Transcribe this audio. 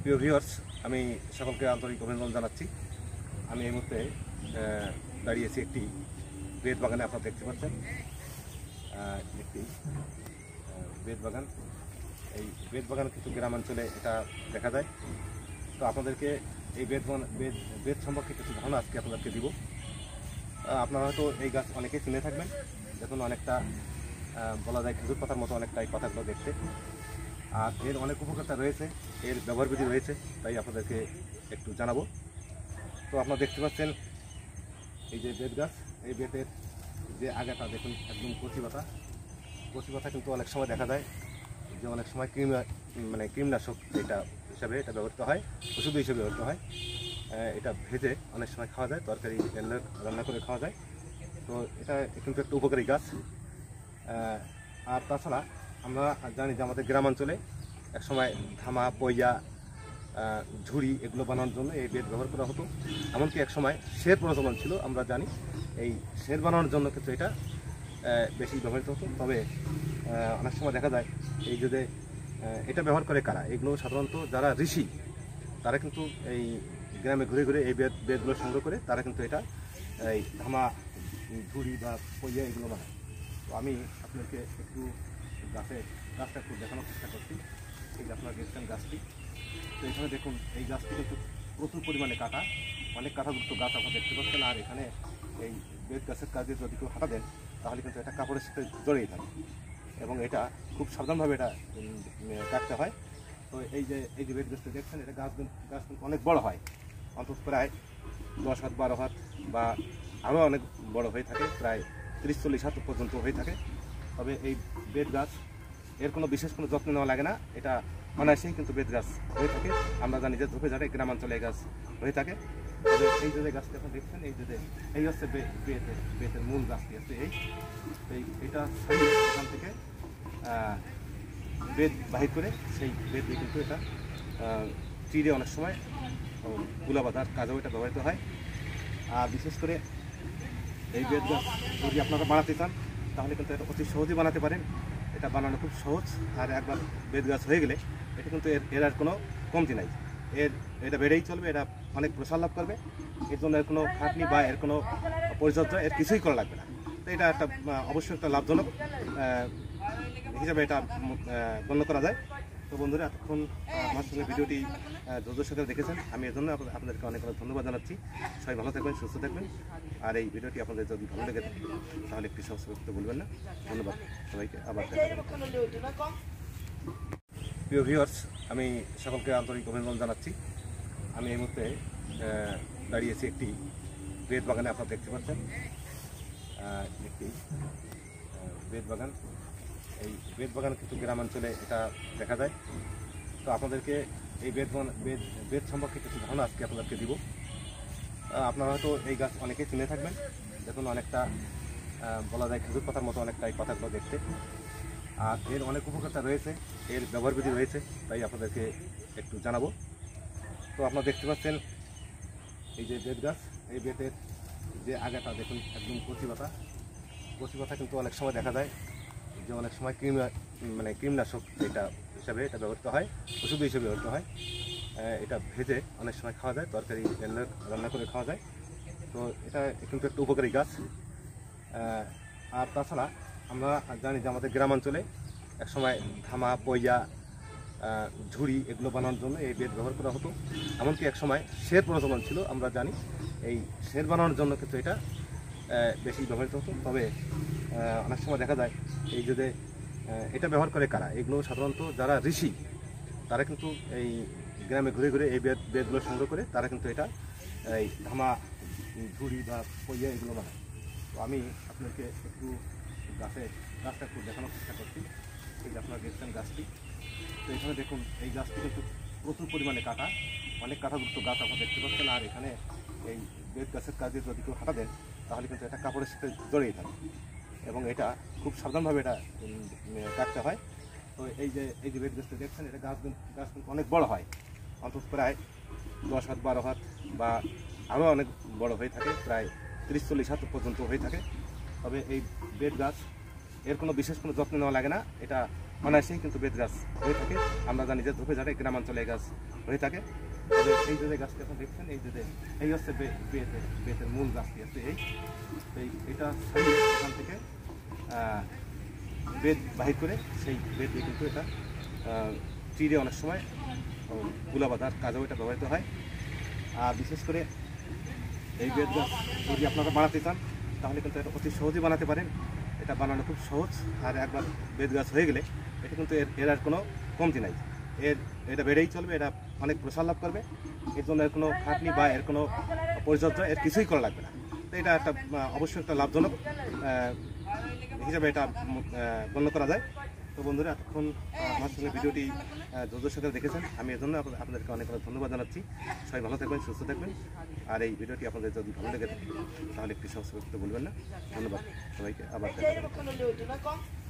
প্রিয় ভিউয়ার্স, আমি সকলকে আন্তরিক অভিনন্দন জানাচ্ছি। আমি এই মুহূর্তে দাঁড়িয়েছি একটি বেত বাগানে। আপনারা দেখতে পাচ্ছেন একটি বেত বাগান। এই বেত বাগান কিন্তু গ্রামাঞ্চলে এটা দেখা যায়। তো আপনাদেরকে এই বেত সম্পর্কে কিছু ধারণা আজকে আপনাদেরকে দিব। আপনারা হয়তো এই গাছ অনেকেই চিনে থাকবেন। দেখুন, অনেকটা বলা যায় খেজুর পাতার মতো অনেকটা এই পাতাগুলো দেখতে। আর এর অনেক উপকারিতা রয়েছে, এর ব্যবহারবিধি রয়েছে, তাই আপনাদেরকে একটু জানাবো। তো আপনারা দেখতে পাচ্ছেন এই যে বেত গাছ, এই বেতের যে আগাটা দেখুন একদম কচি পাতা কিন্তু অনেক সময় দেখা যায় যে অনেক সময় কীটনাশক এটা হিসাবে এটা ব্যবহৃত হয়, ওষুধ হিসেবে ব্যবহৃত হয়। এটা ভেজে অনেক সময় খাওয়া যায়, তরকারি রান্না করে খাওয়া যায়। তো এটা কিন্তু একটা উপকারী গাছ। আর তাছাড়া আমরা জানি যে আমাদের গ্রামাঞ্চলে একসময় ধামা, পইয়া, ঝুড়ি এগুলো বানানোর জন্য এই বেত ব্যবহার করা হতো। এমনকি একসময় সের প্রচলন ছিল, আমরা জানি। এই সের বানানোর জন্য কিন্তু এটা বেশি ব্যবহৃত হতো। তবে অনেক সময় দেখা যায় এই যে এটা ব্যবহার করে কারা, এগুলো সাধারণত যারা ঋষি, তারা কিন্তু এই গ্রামে ঘুরে ঘুরে এই বেতগুলো সংগ্রহ করে তারা কিন্তু এটা এই ধামা, ঝুড়ি বা পইয়া এগুলো বানায়। তো আমি আপনাকে একটু গাছটা একটু দেখানোর চেষ্টা করছি। এই যে আপনারা দেখছেন গাছটি, তো এখানে দেখুন এই গাছটি কিন্তু প্রচুর পরিমাণে কাটা, অনেক কাঁটাযুক্ত গাছ আপনারা দেখতে পাচ্ছেন। আর এখানে এই বেত গাছের কাজে যদি কেউ হাঁটা দেন তাহলে কিন্তু এটা কাপড়ের সাথে জড়িয়ে থাকে এবং এটা খুব সাবধানভাবে এটা কাটতে হয়। তো এই যে বেত গাছটা দেখছেন, এটা গাছ কিন্তু অনেক বড় হয়, অন্তত প্রায় 10 হাত 12 হাত বা আরও অনেক বড় হয়ে থাকে, প্রায় 30-40 হাত পর্যন্ত হয়ে থাকে। তবে এই বেত গাছ এর কোনো বিশেষ কোনো যত্ন নেওয়া লাগে না, এটা অনায়াসেই কিন্তু বেত গাছ হয়ে থাকে। আমরা জানি যে ঝোপে ঝাড়ে গ্রামাঞ্চলে এই গাছ হয়ে থাকে। তবে এই যে গাছটি এখন দেখছেন, এই হচ্ছে বেতের মূল গাছটি আছে। এইটা এখান থেকে বেত বাহির করে সেই বেত দিয়ে কিন্তু এটা চিড়ে অনেক সময় তুলা বাঁধার কাজেও এটা ব্যবহৃত হয়। আর বিশেষ করে এই বেত গাছ যদি আপনারা বানাতে চান তাহলে কিন্তু এটা অতি সহজেই বানাতে পারেন। এটা বানানো খুব সহজ। আর একবার বেত গাছ হয়ে গেলে এটা কিন্তু এর আর কোনো কমতি নাই, এটা বেড়েই চলবে, এটা অনেক প্রসার লাভ করবে। এর জন্য এর কোনো খাটনি বা এর কোনো পরিচর্যা এর কিছুই করা লাগবে না। তো এটা একটা অবশ্যই একটা লাভজনক হিসাবে এটা গণ্য করা যায়। তো বন্ধুরা, এতক্ষণ আমার সঙ্গে ভিডিওটি ধৈর্যের সাথে দেখেছেন, আমি এর জন্য আপনাদেরকে অনেক অনেক ধন্যবাদ জানাচ্ছি। সবাই ভালো থাকবেন, সুস্থ থাকবেন। আর এই ভিডিওটি আপনাদের যদি ভালো লেগে থাকে তাহলে একটি সাবস্ক্রাইব করতে ভুলবেন না। ধন্যবাদ সবাইকে, আবার দেখা হবে। প্রিয় ভিউয়ার্স, আমি সকলকে আন্তরিক অভিনন্দন জানাচ্ছি। আমি এই মুহূর্তে দাঁড়িয়েছি একটি বেত বাগানে। আপনারা দেখতে পাচ্ছেন একটি বেত বাগান। এই বেত বাগান কিন্তু গ্রামাঞ্চলে এটা দেখা যায়। তো আপনাদেরকে এই বেত সম্পর্কে কিছু ধারণা আজকে আপনাদেরকে দিব। আপনারা হয়তো এই গাছ অনেকেই চিনে থাকবেন। দেখুন, অনেকটা বলা যায় খেজুর পাতার মতো অনেকটা এই পাতাগুলো দেখতে। আর এর অনেক উপকারিতা রয়েছে, এর ব্যবহারবিধি রয়েছে, তাই আপনাদেরকে একটু জানাবো। তো আপনারা দেখতে পাচ্ছেন এই যে বেত গাছ, এই বেতের যে আগাটা দেখুন একদম কচি পাতা কিন্তু অনেক সময় দেখা যায় যে অনেক সময় কীটনাশক এটা হিসাবে এটা ব্যবহৃত হয়, ওষুধ হিসেবে ব্যবহৃত হয়। এটা ভেজে অনেক সময় খাওয়া যায়, তরকারি রান্না করে খাওয়া যায়। তো এটা কিন্তু একটা উপকারী গাছ। আর তাছাড়া আমরা জানি যে আমাদের গ্রামাঞ্চলে একসময় ধামা, পইয়া, ঝুড়ি এগুলো বানানোর জন্য এই বেত ব্যবহার করা হতো। এমনকি একসময় সের প্রচলন ছিল, আমরা জানি। এই সের বানানোর জন্য কিন্তু এটা বেশি ব্যবহৃত হতো। তবে অনেক সময় দেখা যায় এই যে এটা ব্যবহার করে কারা, এগুলো সাধারণত যারা ঋষি, তারা কিন্তু এই গ্রামে ঘুরে ঘুরে এই বেতগুলো সংগ্রহ করে তারা কিন্তু এটা এই ধামা, ঝুড়ি বা পইয়া এগুলো বানায়। তো আমি আপনাকে একটু গাছটা একটু দেখানোর চেষ্টা করছি। এই যে আপনারা দেখছেন গাছটি, তো এখানে দেখুন এই গাছটি কিন্তু প্রচুর পরিমাণে কাটা, অনেক কাঁটাযুক্ত গাছ আপনারা দেখতে পাচ্ছেন। আর এখানে এই বেত গাছের কাজে যদি কেউ হাঁটা দেন তাহলে কিন্তু এটা কাপড়ের সাথে জড়িয়ে থাকে এবং এটা খুব সাবধানভাবে এটা কাটতে হয়। তো এই যে বেত গাছটা দেখছেন, এটা গাছ কিন্তু অনেক বড় হয়, অন্তত প্রায় 10 হাত 12 হাত বা আরও অনেক বড় হয়ে থাকে, প্রায় 30-40 হাত পর্যন্ত হয়ে থাকে। তবে এই বেত গাছ এর কোনো বিশেষ কোনো যত্ন নেওয়া লাগে না, এটা অনায়াসেই কিন্তু বেত গাছ হয়ে থাকে। আমরা জানি যে ঝোপে ঝাড়ে গ্রামাঞ্চলে এই গাছ হয়ে থাকে। তবে এই যে গাছটি এখন দেখছেন, এই হচ্ছে বেতের মূল গাছটি আছে। এইটা এখান থেকে বেত বাহির করে সেই বেত দিয়ে কিন্তু এটা চিড়ে অনেক সময় গুলা বাঁধার কাজেও এটা ব্যবহৃত হয়। আর বিশেষ করে এই বেত গাছ যদি আপনারা বানাতে চান তাহলে কিন্তু এটা অতি সহজেই বানাতে পারেন। এটা বানানো খুব সহজ। আর একবার বেত গাছ হয়ে গেলে এটা কিন্তু এর আর কোনো কমতি নাই, এটা বেড়েই চলবে, এটা অনেক প্রসার লাভ করবে। এর জন্য এর কোনো খাটনি বা এর কোনো পরিচর্যা এর কিছুই করা লাগবে না। তো এটা একটা অবশ্যই একটা লাভজনক হিসাবে এটা গণ্য করা যায়। তো বন্ধুরা, এতক্ষণ আমার সঙ্গে ভিডিওটি ধৈর্যের সাথে দেখেছেন, আমি এর জন্য আপনাদেরকে অনেক অনেক ধন্যবাদ জানাচ্ছি। সবাই ভালো থাকবেন, সুস্থ থাকবেন। আর এই ভিডিওটি আপনাদের যদি ভালো লেগে থাকে তাহলে একটি সাবস্ক্রাইব করতে ভুলবেন না। ধন্যবাদ সবাইকে, আবার দেখা হবে।